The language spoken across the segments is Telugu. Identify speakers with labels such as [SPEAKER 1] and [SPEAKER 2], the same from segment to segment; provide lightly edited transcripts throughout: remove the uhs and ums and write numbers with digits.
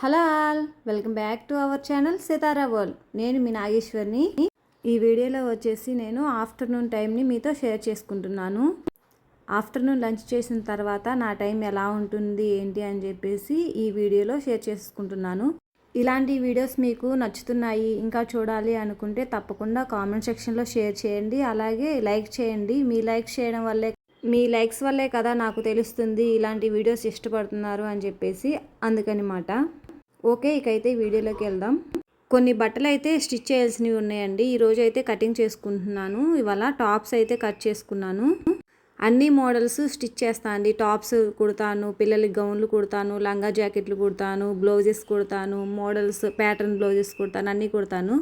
[SPEAKER 1] Hello all, welcome back to our channel Sitara world. నేను మీ నాగేశ్వర్ని. ఈ వీడియోలో వచ్చేసి నేను ఆఫ్టర్నూన్ టైంని మీతో షేర్ చేసుకుంటున్నాను. ఆఫ్టర్నూన్ లంచ్ చేసిన తర్వాత నా టైం ఎలా ఉంటుంది ఏంటి అని చెప్పేసి ఈ వీడియోలో షేర్ చేసుకుంటున్నాను. ఇలాంటి వీడియోస్ మీకు నచ్చుతున్నాయి, ఇంకా చూడాలి అనుకుంటే తప్పకుండా కామెంట్ సెక్షన్లో షేర్ చేయండి, అలాగే లైక్ చేయండి. మీ లైక్స్ వల్లే కదా నాకు తెలుస్తుంది ఇలాంటి వీడియోస్ ఇష్టపడుతున్నారు అని చెప్పేసి, అందుకనిమాట. ఓకే, ఇకైతే వీడియోలోకి వెళ్దాం. కొన్ని బట్టలు అయితే స్టిచ్ చేయాల్సినవి ఉన్నాయండి. ఈరోజు అయితే కటింగ్ చేసుకుంటున్నాను. ఇవాళ టాప్స్ అయితే కట్ చేసుకున్నాను. అన్ని మోడల్స్ స్టిచ్ చేస్తాను అండి. టాప్స్ కుడతాను, పిల్లలకి గౌన్లు కుడతాను, లంగా జాకెట్లు కుడతాను, బ్లౌజెస్ కుడతాను, మోడల్స్ ప్యాటర్న్ బ్లౌజెస్ కుడతాను, అన్నీ కుడతాను.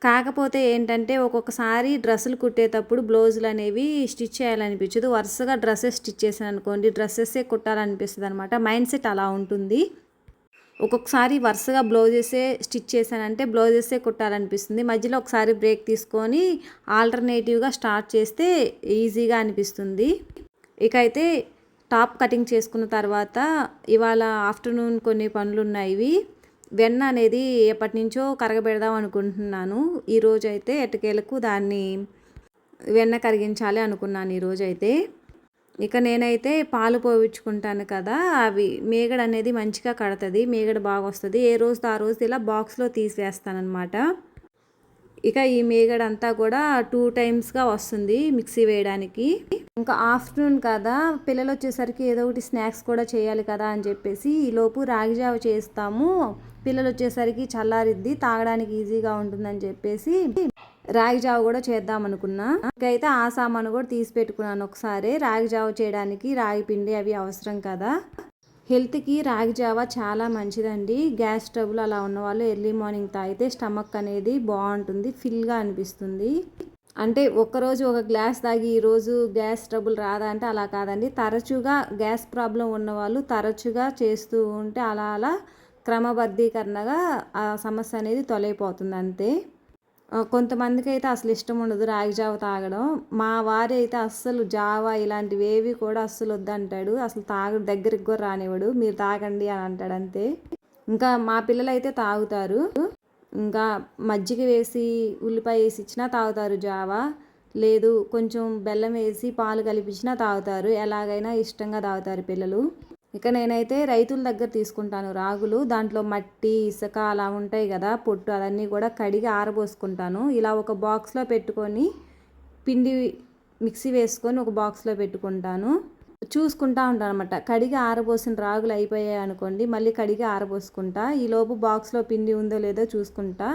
[SPEAKER 1] కాకపోతే ఏంటంటే ఒక్కొక్కసారి డ్రెస్సులు కుట్టేటప్పుడు బ్లౌజులు అనేవి స్టిచ్ చేయాలనిపించదు. వరుసగా డ్రెస్సెస్ స్టిచ్ చేశాను అనుకోండి, డ్రెస్సెస్సే కుట్టాలనిపిస్తుంది అనమాట. మైండ్ సెట్ అలా ఉంటుంది. ఒక్కొక్కసారి వరుసగా బ్లౌజెసే స్టిచ్ చేశానంటే బ్లౌజెసే కుట్టాలనిపిస్తుంది. మధ్యలో ఒకసారి బ్రేక్ తీసుకొని ఆల్టర్నేటివ్గా స్టార్ట్ చేస్తే ఈజీగా అనిపిస్తుంది. ఇక అయితే టాప్ కటింగ్ చేసుకున్న తర్వాత ఇవాళ ఆఫ్టర్నూన్ కొన్ని పనులు ఉన్నాయి. వెన్న అనేది ఎప్పటి నుంచో కరగబెడదాం అనుకుంటున్నాను. ఈరోజు అయితే ఎట్టకేలకు దాన్ని వెన్న కరిగించాలి అనుకున్నాను ఈరోజైతే. ఇక నేనైతే పాలు పోయించుకుంటాను కదా, అవి మేగడ అనేది మంచిగా కడుతుంది, మేగడ బాగా వస్తుంది. ఏ రోజు ఆ రోజు ఇలా బాక్స్లో తీసివేస్తానమాట. ఇక ఈ మేగడ అంతా కూడా 2 టైమ్స్గా వస్తుంది మిక్సీ వేయడానికి. ఇంకా ఆఫ్టర్నూన్ కదా, పిల్లలు వచ్చేసరికి ఏదో ఒకటి స్నాక్స్ కూడా చేయాలి కదా అని చెప్పేసి ఈలోపు రాగి జావ చేస్తాము. పిల్లలు వచ్చేసరికి చల్లారిద్ది, తాగడానికి ఈజీగా ఉంటుందని చెప్పేసి రాగి జావ కూడా చేద్దాం అనుకున్నా. ఇంకైతే ఆ సామాను కూడా తీసి పెట్టుకున్నాను. ఒకసారి రాగి జావ చేయడానికి రాగి పిండి అవి అవసరం కదా. హెల్త్కి రాగి జావ చాలా మంచిదండి. గ్యాస్ ట్రబుల్ అలా ఉన్నవాళ్ళు ఎర్లీ మార్నింగ్ తాగితే స్టమక్ అనేది బాగుంటుంది, ఫిల్గా అనిపిస్తుంది. అంటే ఒక్కరోజు ఒక గ్లాస్ తాగి ఈరోజు గ్యాస్ ట్రబుల్ రాదా అంటే అలా కాదండి. తరచుగా గ్యాస్ ప్రాబ్లం ఉన్నవాళ్ళు తరచుగా చేస్తూ ఉంటే అలా అలా క్రమబద్ధీకరణగా ఆ సమస్య అనేది తొలగిపోతుంది అంతే. కొంతమందికి అయితే అసలు ఇష్టం ఉండదు రాగి జావ తాగడం. మా వారి అయితే అస్సలు జావ ఇలాంటివి ఏవి కూడా అస్సలు వద్దంటాడు. అసలు దగ్గరికి కూడా రానివ్వడు. మీరు తాగండి అని అంటాడు అంతే. ఇంకా మా పిల్లలు అయితే తాగుతారు. ఇంకా మజ్జిగ వేసి ఉల్లిపాయ వేసి ఇచ్చినా తాగుతారు జావ. లేదు కొంచెం బెల్లం వేసి పాలు కలిపించినా తాగుతారు. ఎలాగైనా ఇష్టంగా తాగుతారు పిల్లలు. ఇక నేనైతే రైతుల దగ్గర తీసుకుంటాను రాగులు. దాంట్లో మట్టి, ఇసుక అలా ఉంటాయి కదా, పొట్టు అవన్నీ కూడా కడిగి ఆరబోసుకుంటాను. ఇలా ఒక బాక్స్లో పెట్టుకొని పిండి మిక్సీ వేసుకొని ఒక బాక్స్లో పెట్టుకుంటాను. చూసుకుంటా ఉంటాను అనమాట. కడిగి ఆరబోసిన రాగులు అయిపోయాయి అనుకోండి, మళ్ళీ కడిగి ఆరబోసుకుంటా. ఈలోపు బాక్స్లో పిండి ఉందో లేదో చూసుకుంటా.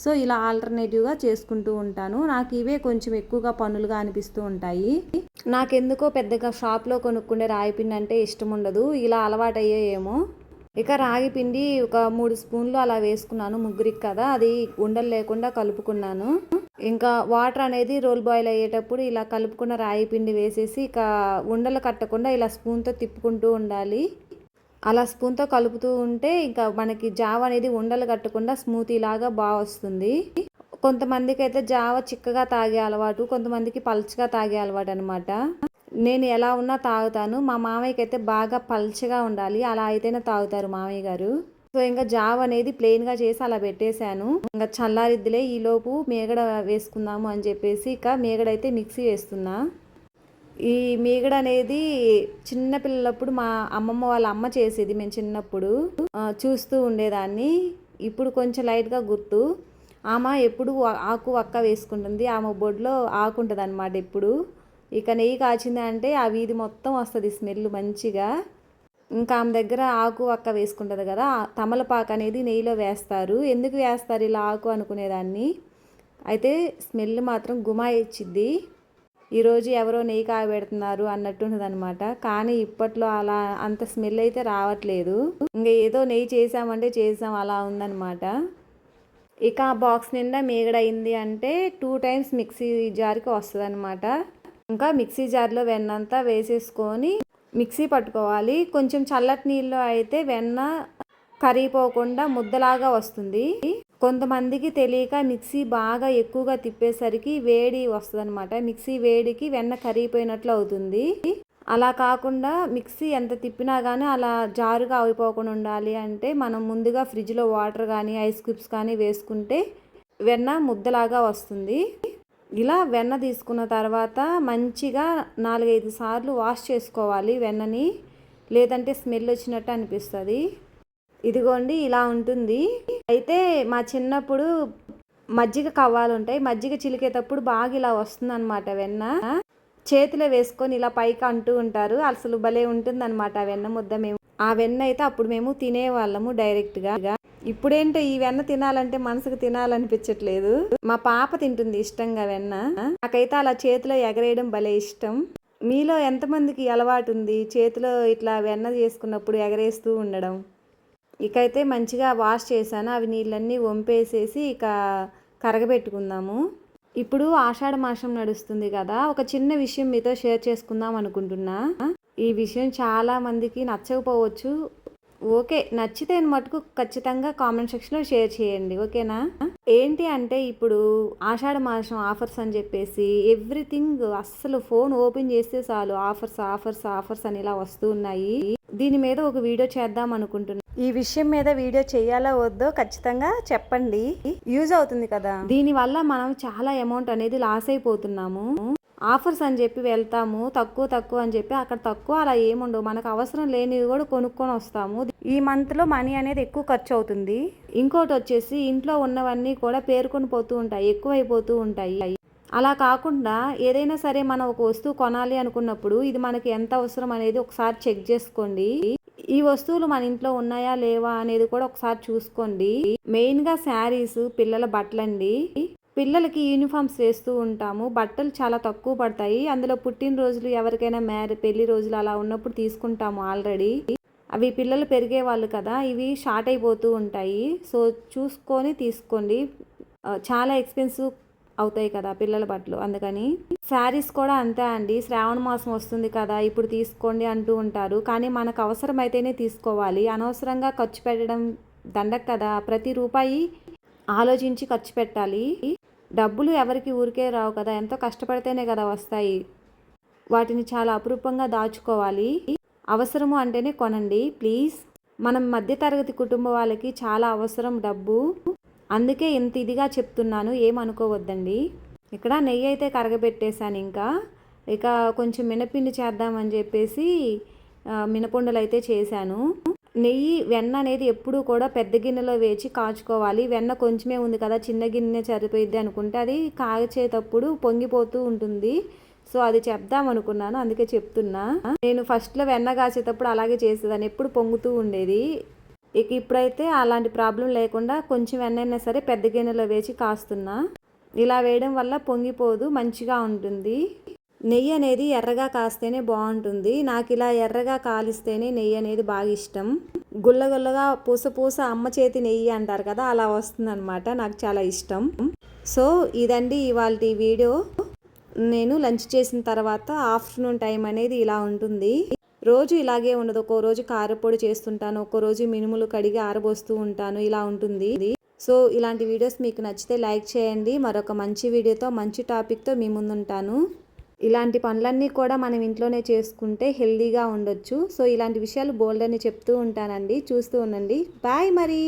[SPEAKER 1] సో ఇలా ఆల్టర్నేటివ్గా చేసుకుంటూ ఉంటాను. నాకు ఇవే కొంచెం ఎక్కువగా పనులుగా అనిపిస్తూ ఉంటాయి. నాకెందుకో పెద్దగా షాప్లో కొనుక్కునే రాగి పిండి అంటే ఇష్టం ఉండదు. ఇలా అలవాటయ్యేమో. ఇక రాగి పిండి ఒక 3 స్పూన్లు అలా వేసుకున్నాను, ముగ్గురికి కదా. అది ఉండలు లేకుండా కలుపుకున్నాను. ఇంకా వాటర్ అనేది రోల్ బాయిల్ అయ్యేటప్పుడు ఇలా కలుపుకున్న రాగి పిండి వేసేసి ఇక ఉండలు కట్టకుండా ఇలా స్పూన్తో తిప్పుకుంటూ ఉండాలి. అలా స్పూన్తో కలుపుతూ ఉంటే ఇంకా మనకి జావ అనేది ఉండలు కట్టకుండా స్మూతీ లాగా బాగా వస్తుంది. కొంతమందికి అయితే జావ చిక్కగా తాగే అలవాటు, కొంతమందికి పల్చగా తాగే అలవాటు అనమాట. నేను ఎలా ఉన్నా తాగుతాను. మా మామయ్యకి అయితే బాగా పల్చగా ఉండాలి, అలా అయితేనే తాగుతారు మామయ్య గారు. సో ఇంకా జావ అనేది ప్లెయిన్గా చేసి అలా పెట్టేశాను. ఇంకా చల్లారిద్దిలే, ఈలోపు మేగడ వేసుకుందాము అని చెప్పేసి ఇక మేగడ అయితే మిక్సీ వేస్తున్నా. ఈ మీగడ అనేది చిన్నపిల్లలప్పుడు మా అమ్మమ్మ వాళ్ళ అమ్మ చేసేది. మేము చిన్నప్పుడు చూస్తూ ఉండేదాన్ని. ఇప్పుడు కొంచెం లైట్గా గుర్తు. ఆమె ఎప్పుడు ఆకు వక్క వేసుకుంటుంది, ఆమె బొడ్లో ఆకు ఉంటుంది అనమాట ఎప్పుడు. ఇక నెయ్యి కాచింది అంటే ఆ వీధి మొత్తం వస్తుంది స్మెల్ మంచిగా. ఇంకా ఆమె దగ్గర ఆకు వక్క వేసుకుంటుంది కదా, తమలపాకు అనేది నెయ్యిలో వేస్తారు. ఎందుకు వేస్తారు ఇలా ఆకు అనుకునేదాన్ని. అయితే స్మెల్ మాత్రం గుమాయిచ్చిద్ది. ఈరోజు ఎవరో నెయ్యి కాగబెడుతున్నారు అన్నట్టు ఉంటుంది అనమాట. కానీ ఇప్పట్లో అలా అంత స్మెల్ అయితే రావట్లేదు. ఇంకా ఏదో నెయ్యి చేసామంటే చేసాం అలా ఉందన్నమాట. ఇక ఆ బాక్స్ నిండా మేగడ అయింది అంటే 2 టైమ్స్ మిక్సీ జార్కి వస్తుంది అనమాట. ఇంకా మిక్సీ జార్లో వెన్నంతా వేసేసుకొని మిక్సీ పట్టుకోవాలి. కొంచెం చల్లటి నీళ్ళు అయితే వెన్న కరిగిపోకుండా ముద్దలాగా వస్తుంది. కొంతమందికి తెలియక మిక్సీ బాగా ఎక్కువగా తిప్పేసరికి వేడి వస్తుంది అనమాట. మిక్సీ వేడికి వెన్న కరిగిపోయినట్లు అవుతుంది. అలా కాకుండా మిక్సీ ఎంత తిప్పినా కానీ అలా జారుగా అయిపోకుండా ఉండాలి అంటే మనం ముందుగా ఫ్రిడ్జ్లో వాటర్ కానీ ఐస్ క్యూబ్స్ కానీ వేసుకుంటే వెన్న ముద్దలాగా వస్తుంది. ఇలా వెన్న తీసుకున్న తర్వాత మంచిగా 4-5 సార్లు వాష్ చేసుకోవాలి వెన్నని, లేదంటే స్మెల్ వచ్చినట్టు అనిపిస్తుంది. ఇదిగోండి ఇలా ఉంటుంది. అయితే మా చిన్నప్పుడు మజ్జిగ కవ్వాలు ఉంటాయి, మజ్జిగ చిలికేటప్పుడు బాగా ఇలా వస్తుంది అనమాట వెన్న. చేతిలో వేసుకొని ఇలా పైకి అంటూ ఉంటారు, అసలు భలే ఉంటుంది అనమాట ఆ వెన్న ముద్ద. ఆ వెన్న అయితే అప్పుడు మేము తినేవాళ్ళము డైరెక్ట్గా. ఇప్పుడేంటో ఈ వెన్న తినాలంటే మనసుకు తినాలనిపించట్లేదు. మా పాప తింటుంది ఇష్టంగా వెన్న. నాకైతే అలా చేతిలో ఎగరేయడం భలే ఇష్టం. మీలో ఎంతమందికి అలవాటు ఉంది చేతిలో ఇట్లా వెన్న చేసుకున్నప్పుడు ఎగరేస్తూ ఉండడం? ఇకైతే మంచిగా వాష్ చేశాను, అవి నీళ్ళన్నీ వంపేసేసి ఇక కరగబెట్టుకుందాము. ఇప్పుడు ఆషాఢ మాసం నడుస్తుంది కదా, ఒక చిన్న విషయం మీతో షేర్ చేసుకుందాం అనుకుంటున్నా. ఈ విషయం చాలా మందికి నచ్చకపోవచ్చు. ఓకే, నచ్చితే మటుకు ఖచ్చితంగా కామెంట్ సెక్షన్లో షేర్ చేయండి, ఓకేనా? ఏంటి అంటే ఇప్పుడు ఆషాఢ మాసం ఆఫర్స్ అని చెప్పేసి ఎవ్రీథింగ్ అస్సలు ఫోన్ ఓపెన్ చేస్తే చాలు ఆఫర్స్ ఆఫర్స్ ఆఫర్స్ అని ఇలా వస్తూ ఉన్నాయి. దీని మీద ఒక వీడియో చేద్దాం అనుకుంటున్నాను. ఈ విషయం మీద వీడియో చేయాలో వద్దో ఖచ్చితంగా చెప్పండి, యూజ్ అవుతుంది కదా. దీనివల్ల మనం చాలా అమౌంట్ అనేది లాస్ అయిపోతున్నాము. ఆఫర్స్ అని చెప్పి వెళ్తాము, తక్కువ అని చెప్పి అక్కడ తక్కువ అలా ఏముండవు, మనకు అవసరం లేనివి కూడా కొనుక్కొని వస్తాము. ఈ మంత్లో మనీ అనేది ఎక్కువ ఖర్చు అవుతుంది. ఇంకోటి వచ్చేసి ఇంట్లో ఉన్నవన్నీ కూడా పేరుకొని పోతూ ఉంటాయి, ఎక్కువైపోతూ ఉంటాయి. అలా కాకుండా ఏదైనా సరే మనం ఒక వస్తువు కొనాలి అనుకున్నప్పుడు ఇది మనకి ఎంత అవసరం అనేది ఒకసారి చెక్ చేసుకోండి. ఈ వస్తువులు మన ఇంట్లో ఉన్నాయా లేవా అనేది కూడా ఒకసారి చూసుకోండి. మెయిన్గా శారీస్, పిల్లల బట్టలండి. పిల్లలకి యూనిఫామ్స్ వేస్తూ ఉంటాము, బట్టలు చాలా తక్కువ పడతాయి. అందులో పుట్టినరోజులు, ఎవరికైనా పెళ్లి రోజులు అలా ఉన్నప్పుడు తీసుకుంటాము ఆల్రెడీ. అవి పిల్లలు పెరిగే వాళ్ళు కదా, ఇవి షార్ట్ అయిపోతూ ఉంటాయి. సో చూసుకొని తీసుకోండి, చాలా ఎక్స్పెన్సివ్ అవుతాయి కదా పిల్లల బట్టలు, అందుకని. శారీస్ కూడా అంతే అండి, శ్రావణ మాసం వస్తుంది కదా ఇప్పుడు తీసుకోండి అంటూ ఉంటారు, కానీ మనకు అవసరమైతేనే తీసుకోవాలి. అనవసరంగా ఖర్చు పెట్టడం దండగ కదా. ప్రతి రూపాయి ఆలోచించి ఖర్చు పెట్టాలి. డబ్బులు ఎవరికి ఊరికే రావు కదా, ఎంతో కష్టపడితేనే కదా వస్తాయి. వాటిని చాలా అపురూపంగా దాచుకోవాలి. అవసరము అంటేనే కొనండి ప్లీజ్. మనం మధ్యతరగతి కుటుంబ వాళ్ళకి చాలా అవసరం డబ్బు, అందుకే ఇంత ఇదిగా చెప్తున్నాను, ఏమనుకోవద్దండి. ఇక్కడ నెయ్యి అయితే కరగబెట్టేశాను. ఇక కొంచెం మినపిండి చేద్దామని చెప్పేసి మినపొండలు అయితే చేశాను. నెయ్యి, వెన్న అనేది ఎప్పుడూ కూడా పెద్ద గిన్నెలో వేచి కాచుకోవాలి. వెన్న కొంచెమే ఉంది కదా, చిన్న గిన్నె సరిపోయిద్ది అనుకుంటే అది కాచేటప్పుడు పొంగిపోతూ ఉంటుంది. సో అది చెప్దాం అనుకున్నాను, అందుకే చెప్తున్నా. నేను ఫస్ట్లో వెన్న కాచేటప్పుడు అలాగే చేసేదాన్ని, ఎప్పుడు పొంగుతూ ఉండేది. ఇప్పుడైతే అలాంటి ప్రాబ్లం లేకుండా కొంచెం వెన్న అయినా సరే పెద్ద గిన్నెలో వేసి కాస్తున్నా. ఇలా వేయడం వల్ల పొంగిపోదు, మంచిగా ఉంటుంది. నెయ్యి అనేది ఎర్రగా కాస్తేనే బాగుంటుంది. నాకు ఇలా ఎర్రగా కాలిస్తేనే నెయ్యి అనేది బాగా ఇష్టం. గుల్లగుల్లగా పూస అమ్మ చేతి నెయ్యి అంటారు కదా, అలా వస్తుంది అనమాట, నాకు చాలా ఇష్టం. సో ఇదండి ఇవాల్టి వీడియో. నేను లంచ్ చేసిన తర్వాత ఆఫ్టర్నూన్ టైం అనేది ఇలా ఉంటుంది. రోజు ఇలాగే ఉండదు, ఒక్కో రోజు కారపొడి చేస్తుంటాను, ఒక్కో రోజు మినుములు కడిగి ఆరబోస్తూ ఉంటాను, ఇలా ఉంటుంది. సో ఇలాంటి వీడియోస్ మీకు నచ్చితే లైక్ చేయండి. మరొక మంచి వీడియోతో, మంచి టాపిక్తో మీ ముందుంటాను. ఇలాంటి పనులన్నీ కూడా మనం ఇంట్లోనే చేసుకుంటే హెల్దీగా ఉండొచ్చు. సో ఇలాంటి విషయాలు బోల్డ్ అని చెప్తూ ఉంటానండి, చూస్తూ ఉండండి. బాయ్ మరి.